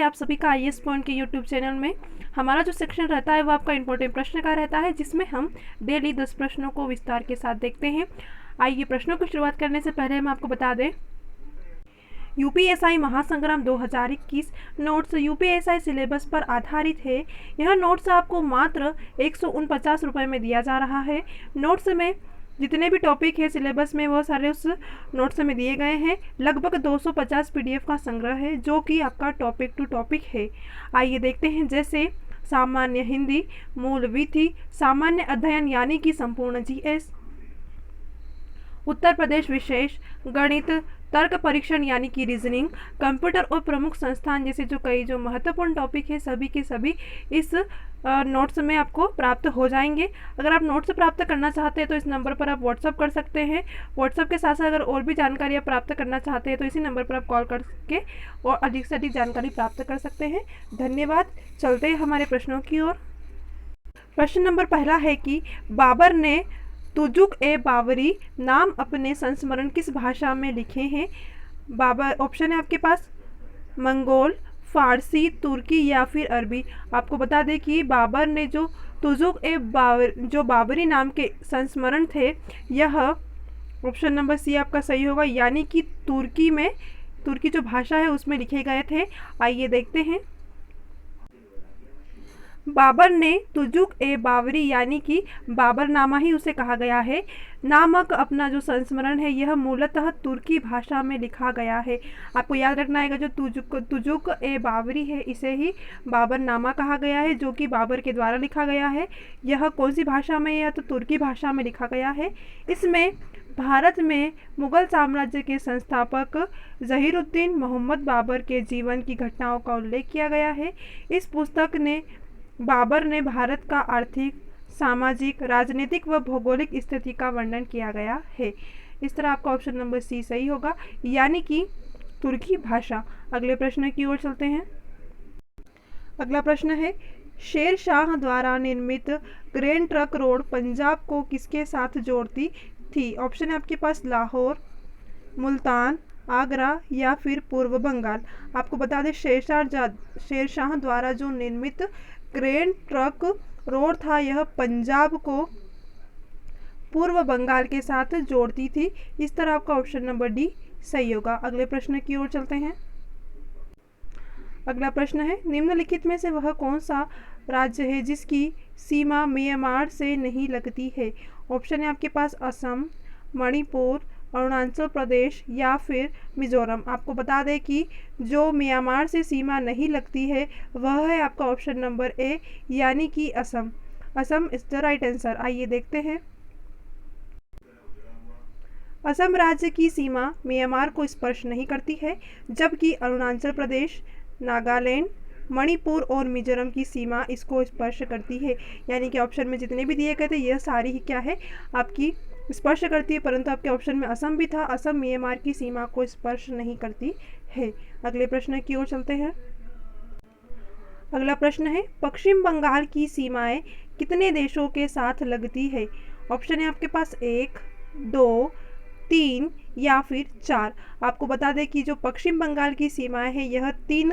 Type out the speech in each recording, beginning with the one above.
आप सभी का आईएएस पॉइंट के यूट्यूब चैनल में हमारा जो सेक्शन रहता है वो आपका इंपॉर्टेंट प्रश्न का रहता है, जिसमें हम डेली 10 प्रश्नों को विस्तार के साथ देखते हैं। आइए प्रश्नों की शुरुआत करने से पहले हम आपको बता दें, यूपीएसआई महासंग्राम 2021 नोट्स यूपीएसआई सिलेबस पर आधारित है। यह नोट्स आपको मात्र 149 रुपये में दिया जा रहा है। नोट्स में जितने भी टॉपिक है सिलेबस में वो सारे उस नोट्स में दिए गए हैं। लगभग 250 पीडीएफ का संग्रह है जो कि आपका टॉपिक टू टॉपिक है। आइए देखते हैं, जैसे सामान्य हिंदी, मूल विधि, सामान्य अध्ययन यानी कि संपूर्ण जीएस, उत्तर प्रदेश विशेष, गणित, तर्क परीक्षण यानी कि रीजनिंग, कंप्यूटर और प्रमुख संस्थान जैसे जो महत्वपूर्ण टॉपिक है सभी के सभी इस नोट्स में आपको प्राप्त हो जाएंगे। अगर आप नोट्स प्राप्त करना चाहते हैं तो इस नंबर पर आप व्हाट्सअप कर सकते हैं। व्हाट्सअप के साथ साथ अगर और भी जानकारी आप प्राप्त करना चाहते हैं तो इसी नंबर पर आप कॉल करके और अधिक से अधिक जानकारी प्राप्त कर सकते हैं। धन्यवाद। चलते हैं हमारे प्रश्नों की ओर। प्रश्न नंबर पहला है कि बाबर ने तुजुक ए बाबरी नाम अपने संस्मरण किस भाषा में लिखे हैं। बाबर ऑप्शन है आपके पास मंगोल, फारसी, तुर्की या फिर अरबी। आपको बता दें कि बाबर ने जो तुजुक ए बाबरी नाम के संस्मरण थे, यह ऑप्शन नंबर सी आपका सही होगा, यानी कि तुर्की जो भाषा है उसमें लिखे गए थे। आइए देखते हैं, बाबर ने तुजुक ए बाबरी यानी कि बाबरनामा ही उसे कहा गया है नामक अपना जो संस्मरण है यह मूलतः तुर्की भाषा में लिखा गया है। आपको याद रखना है, जो तुजुक ए बाबरी है इसे ही बाबरनामा कहा गया है, जो कि बाबर के द्वारा लिखा गया है। यह कौन सी भाषा में, या तो तुर्की भाषा में लिखा गया है। इसमें भारत में मुगल साम्राज्य के संस्थापक जहीरुद्दीन मोहम्मद बाबर के जीवन की घटनाओं का उल्लेख किया गया है। इस पुस्तक ने बाबर ने भारत का आर्थिक, सामाजिक, राजनीतिक व भौगोलिक स्थिति का वर्णन किया गया है। इस तरह आपका ऑप्शन नंबर सी सही होगा, यानी कि तुर्की भाषा। अगले प्रश्न की ओर चलते हैं। अगला प्रश्न है, शेर शाह द्वारा निर्मित ग्रैंड ट्रंक रोड पंजाब को किसके साथ जोड़ती थी। ऑप्शन है आपके पास लाहौर, मुल्तान, आगरा या फिर पूर्व बंगाल। आपको बता दें, शेर शाह द्वारा जो निर्मित ग्रैंड ट्रंक रोड था यह पंजाब को पूर्व बंगाल के साथ जोड़ती थी। इस तरह आपका ऑप्शन नंबर डी सही होगा। अगले प्रश्न की ओर चलते हैं। अगला प्रश्न है, निम्नलिखित में से वह कौन सा राज्य है जिसकी सीमा म्यांमार से नहीं लगती है। ऑप्शन है आपके पास असम, मणिपुर, अरुणाचल प्रदेश या फिर मिजोरम। आपको बता दें कि जो म्यांमार से सीमा नहीं लगती है वह है आपका ऑप्शन नंबर ए, यानी कि Assam. Assam is the right answer. आइए देखते हैं, असम राज्य की सीमा म्यांमार को स्पर्श नहीं करती है, जबकि अरुणाचल प्रदेश, नागालैंड, मणिपुर और मिजोरम की सीमा इसको स्पर्श करती है। यानी कि ऑप्शन में जितने भी दिए गए थे यह सारी ही क्या है आपकी स्पर्श करती है, परंतु आपके ऑप्शन में असम भी था। असम म्यांमार की सीमा को स्पर्श नहीं करती है। अगले प्रश्न की ओर चलते हैं। अगला प्रश्न है, पश्चिम बंगाल की सीमाएं कितने देशों के साथ लगती है। ऑप्शन है आपके पास 1, 2, 3 या फिर 4। आपको बता दें कि जो पश्चिम बंगाल की सीमाएं है यह 3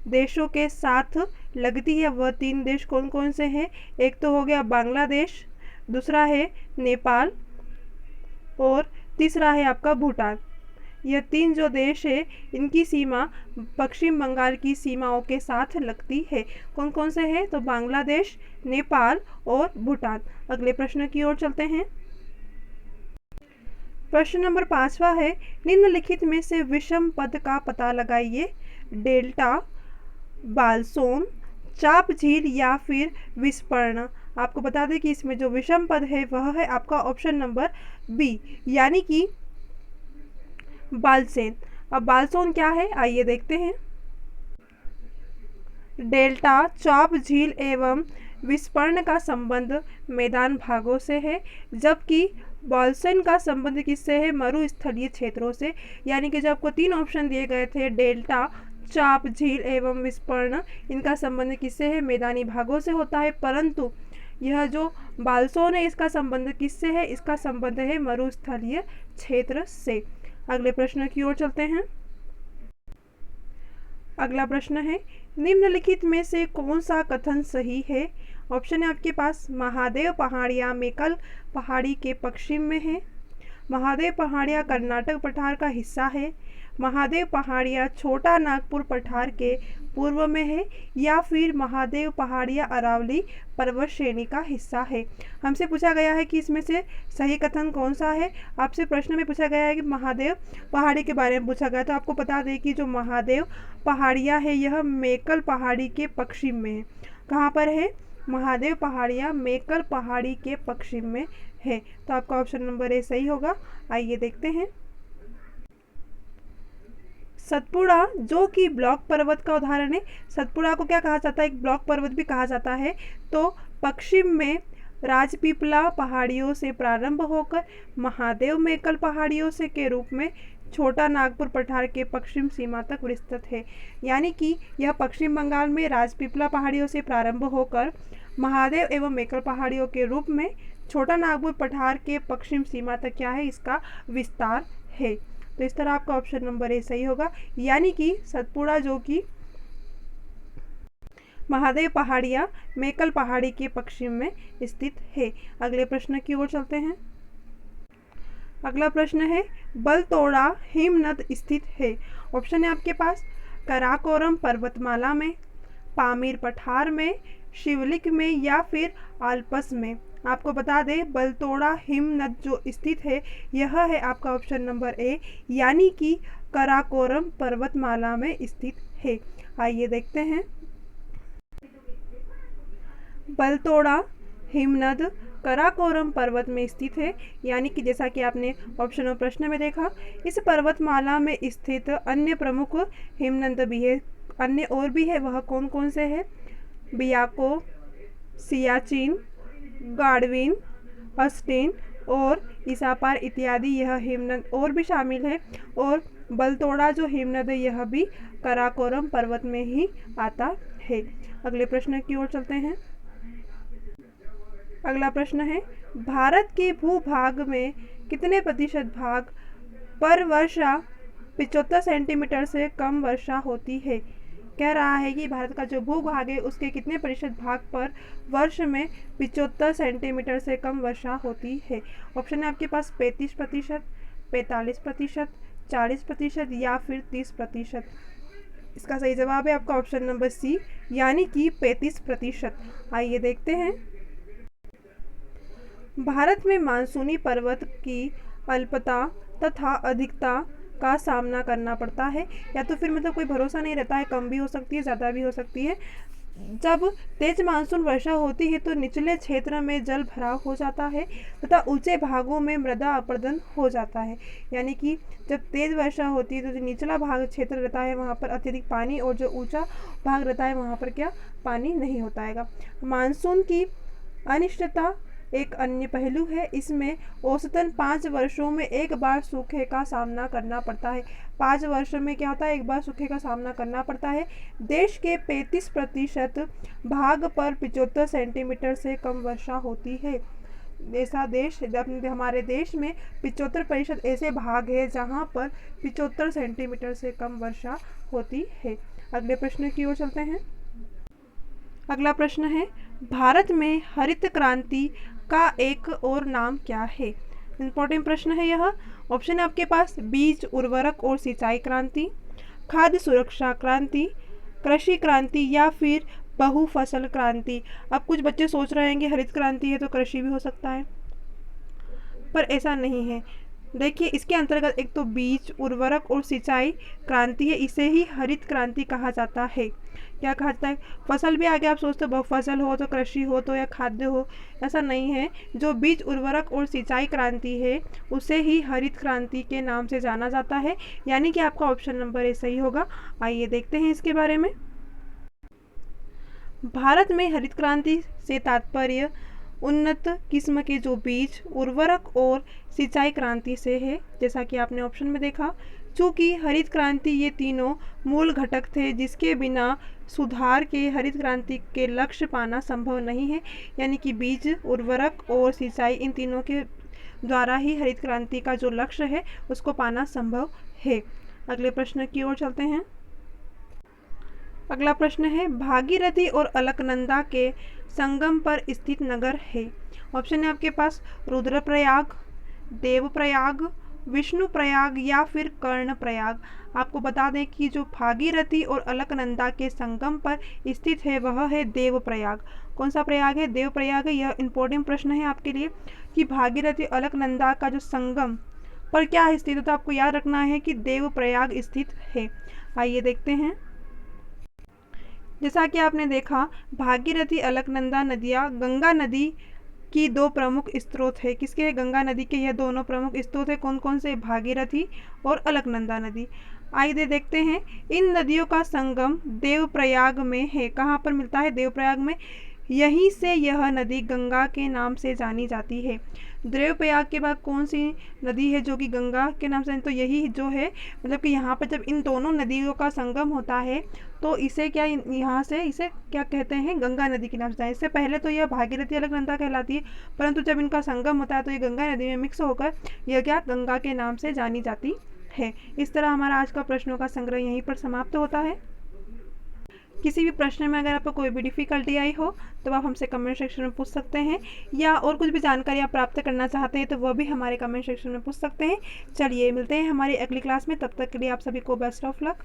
देशों के साथ लगती है। वह 3 देश कौन कौन से हैं? एक तो हो गया बांग्लादेश, दूसरा है नेपाल और तीसरा है आपका भूटान। यह 3 जो देश है इनकी सीमा पश्चिम बंगाल की सीमाओं के साथ लगती है। कौन कौन से हैं? तो बांग्लादेश, नेपाल और भूटान। अगले प्रश्न की ओर चलते हैं। प्रश्न नंबर 5वां है, निम्नलिखित में से विषम पद का पता लगाइए। डेल्टा, बालसोन, चाप झील या फिर विस्पर्ण। आपको बता दें कि इसमें जो विषम पद है वह है आपका ऑप्शन नंबर बी, यानी कि बालसेन। अब बालसोन क्या है आइए देखते हैं। डेल्टा, चाप झील एवं विस्पर्ण का संबंध मैदान भागों से है, जबकि बालसेन का संबंध किससे है? मरुस्थलीय क्षेत्रों से। यानी कि जो आपको 3 ऑप्शन दिए गए थे, डेल्टा, चाप झील एवं विस्पर्ण, इनका संबंध किससे है? मैदानी भागों से होता है, परंतु यह जो बालसोन है इसका संबंध किससे है? इसका संबंध है मरुस्थलीय क्षेत्र से। अगले प्रश्न की ओर चलते हैं। अगला प्रश्न है, निम्नलिखित में से कौन सा कथन सही है? ऑप्शन है आपके पास, महादेव पहाड़ियाँ मेकल पहाड़ी के पश्चिम में है, महादेव पहाड़ियाँ कर्नाटक पठार का हिस्सा है, महादेव पहाड़ियाँ छोटा नागपुर पठार के पूर्व में है, या फिर महादेव पहाड़ियाँ अरावली पर्वत श्रेणी का हिस्सा है। हमसे पूछा गया है कि इसमें से सही कथन कौन सा है। आपसे प्रश्न में पूछा गया है कि महादेव पहाड़ी के बारे में पूछा गया, तो आपको बता दें कि जो महादेव पहाड़ियाँ है यह मेकल पहाड़ी के पश्चिम में है। कहाँ पर है? महादेव पहाड़ियाँ मेकल पहाड़ी के पश्चिम में है। तो आपका ऑप्शन नंबर ए सही होगा। आइए देखते हैं। सतपुड़ा जो कि ब्लॉक पर्वत का उदाहरण है, सतपुड़ा को क्या कहा जाता है? एक ब्लॉक पर्वत भी कहा जाता है। तो पश्चिम में राजपीपला पहाड़ियों से प्रारंभ होकर महादेव मेकल पहाड़ियों से के रूप में छोटा नागपुर पठार के पश्चिम सीमा तक विस्तृत है। यानी कि यह पश्चिम बंगाल में राजपीपला पहाड़ियों से प्रारंभ होकर महादेव एवं मेकल पहाड़ियों के रूप में छोटा नागपुर पठार के पश्चिम सीमा तक क्या है? इसका विस्तार है। तो इस तरह आपका ऑप्शन नंबर ए सही होगा। यानी कि सतपुड़ा जो कि महादेव पहाड़ियाँ मेकल पहाड़ी के पश्चिम में स्थित है। अगले प्रश्न की ओर चलते हैं। अगला प्रश्न है, बलतोड़ा हिमनद स्थित है। ऑप्शन है आपके पास, कराकोरम पर्वतमाला में, पामीर पठार में, शिवलिक में, या फिर आल्प्स में। आपको बता दें बलतोड़ा हिमनद जो स्थित है यह है आपका ऑप्शन नंबर ए, यानी कि कराकोरम पर्वतमाला में स्थित है। आइए देखते हैं। बलतोड़ा हिमनद कराकोरम पर्वत में स्थित है, यानी कि जैसा कि आपने ऑप्शन और प्रश्न में देखा, इस पर्वतमाला में स्थित अन्य प्रमुख हिमनद भी है। अन्य और भी है, वह कौन कौन से है? बियाको, सियाचिन, गार्डविन, अस्टेन और इसापार इत्यादि यह हिमनद और भी शामिल है। और बलतोड़ा जो हिमनद है यह भी कराकोरम पर्वत में ही आता है। अगले प्रश्न की ओर चलते हैं। अगला प्रश्न है, भारत के भूभाग में कितने प्रतिशत भाग पर वर्षा 75 सेंटीमीटर से कम वर्षा होती है? कह रहा है कि भारत का जो भूभाग है उसके कितने प्रतिशत भाग पर वर्ष में 75 सेंटीमीटर से कम वर्षा होती है। ऑप्शन है आपके पास 35%, 45%, 40% या फिर 30%। इसका सही जवाब है आपका ऑप्शन नंबर सी, यानी कि 35%। आइए देखते हैं। भारत में मानसूनी पर्वत की अल्पता तथा अधिकता का सामना करना पड़ता है, या तो फिर मतलब कोई भरोसा नहीं रहता है, कम भी हो सकती है, ज़्यादा भी हो सकती है। जब तेज मानसून वर्षा होती है तो निचले क्षेत्र में जल भराव हो जाता है तथा ऊंचे भागों में मृदा अपरदन हो जाता है। यानी कि जब तेज वर्षा होती है तो जो निचला भाग क्षेत्र रहता है वहाँ पर अत्यधिक पानी, और जो ऊंचा भाग रहता है वहाँ पर क्या पानी नहीं होता है। मानसून की अनिश्चितता एक अन्य पहलू है। इसमें औसतन 5 वर्षों में एक बार सूखे का सामना करना पड़ता है। 5 वर्षों में क्या होता है? एक बार सूखे का सामना करना पड़ता है। देश के 35% भाग पर 75 सेंटीमीटर से कम वर्षा होती है। ऐसा देश, हमारे देश में 75% ऐसे भाग है जहाँ पर 75 सेंटीमीटर से कम वर्षा होती है। अगले प्रश्न की ओर चलते हैं। अगला प्रश्न है, भारत में हरित क्रांति का एक और नाम क्या है? इंपॉर्टेंट प्रश्न है यह। ऑप्शन है आपके पास, बीज उर्वरक और सिंचाई क्रांति, खाद्य सुरक्षा क्रांति, कृषि क्रांति, या फिर बहुफसल क्रांति। अब कुछ बच्चे सोच रहे हैं कि हरित क्रांति है तो कृषि भी हो सकता है, पर ऐसा नहीं है। देखिए, इसके अंतर्गत एक तो बीज उर्वरक और सिंचाई क्रांति है, इसे ही हरित क्रांति कहा जाता है। क्या कहा जाता है? फसल भी आगे आप सोचते हो बहुफसल हो तो कृषि हो तो या खाद्य हो, ऐसा नहीं है। जो बीज उर्वरक और सिंचाई क्रांति है उसे ही हरित क्रांति के नाम से जाना जाता है, यानी कि आपका ऑप्शन नंबर ए सही होगा। आइए देखते हैं इसके बारे में। भारत में हरित क्रांति से तात्पर्य उन्नत किस्म के जो बीज उर्वरक और सिंचाई क्रांति से है, जैसा कि आपने ऑप्शन में देखा। चूँकि हरित क्रांति ये तीनों मूल घटक थे जिसके बिना सुधार के हरित क्रांति के लक्ष्य पाना संभव नहीं है, यानी कि बीज उर्वरक और सिंचाई इन तीनों के द्वारा ही हरित क्रांति का जो लक्ष्य है उसको पाना संभव है। अगले प्रश्न की ओर चलते हैं। अगला प्रश्न है, भागीरथी और अलकनंदा के संगम पर स्थित नगर है। ऑप्शन है आपके पास रुद्रप्रयाग, देवप्रयाग, विष्णुप्रयाग या फिर कर्णप्रयाग। आपको बता दें कि जो भागीरथी और अलकनंदा के संगम पर स्थित है वह है देवप्रयाग। कौन सा प्रयाग है? देवप्रयाग है। यह इंपॉर्टेंट प्रश्न है आपके लिए कि भागीरथी अलकनंदा का जो संगम पर क्या स्थित है, तो आपको याद रखना है कि देवप्रयाग स्थित है। आइए देखते हैं। जैसा कि आपने देखा, भागीरथी अलकनंदा नदियाँ गंगा नदी की दो प्रमुख स्रोत है। किसके? गंगा नदी के। यह दोनों प्रमुख स्रोत है। कौन कौन से? भागीरथी और अलकनंदा नदी। आइए देखते हैं, इन नदियों का संगम देवप्रयाग में है। कहाँ पर मिलता है? देवप्रयाग में। यहीं से यह नदी गंगा के नाम से जानी जाती है। देवप्रयाग के बाद कौन सी नदी है जो कि गंगा के नाम से? तो यही जो है, मतलब कि यहाँ पर जब इन दोनों नदियों का संगम होता है तो इसे क्या, यहाँ से इसे क्या कहते हैं? गंगा नदी के नाम से। इससे पहले तो यह भागीरथी अलकनंदा कहलाती है, परंतु जब इनका संगम होता है तो ये गंगा नदी में मिक्स होकर यह क्या, गंगा के नाम से जानी जाती है। इस तरह हमारा आज का प्रश्नों का संग्रह यहीं पर समाप्त होता है। किसी भी प्रश्न में अगर आपको कोई भी डिफ़िकल्टी आई हो तो आप हमसे कमेंट सेक्शन में पूछ सकते हैं, या और कुछ भी जानकारी आप प्राप्त करना चाहते हैं तो वह भी हमारे कमेंट सेक्शन में पूछ सकते हैं। चलिए मिलते हैं हमारी अगली क्लास में, तब तक के लिए आप सभी को बेस्ट ऑफ लक।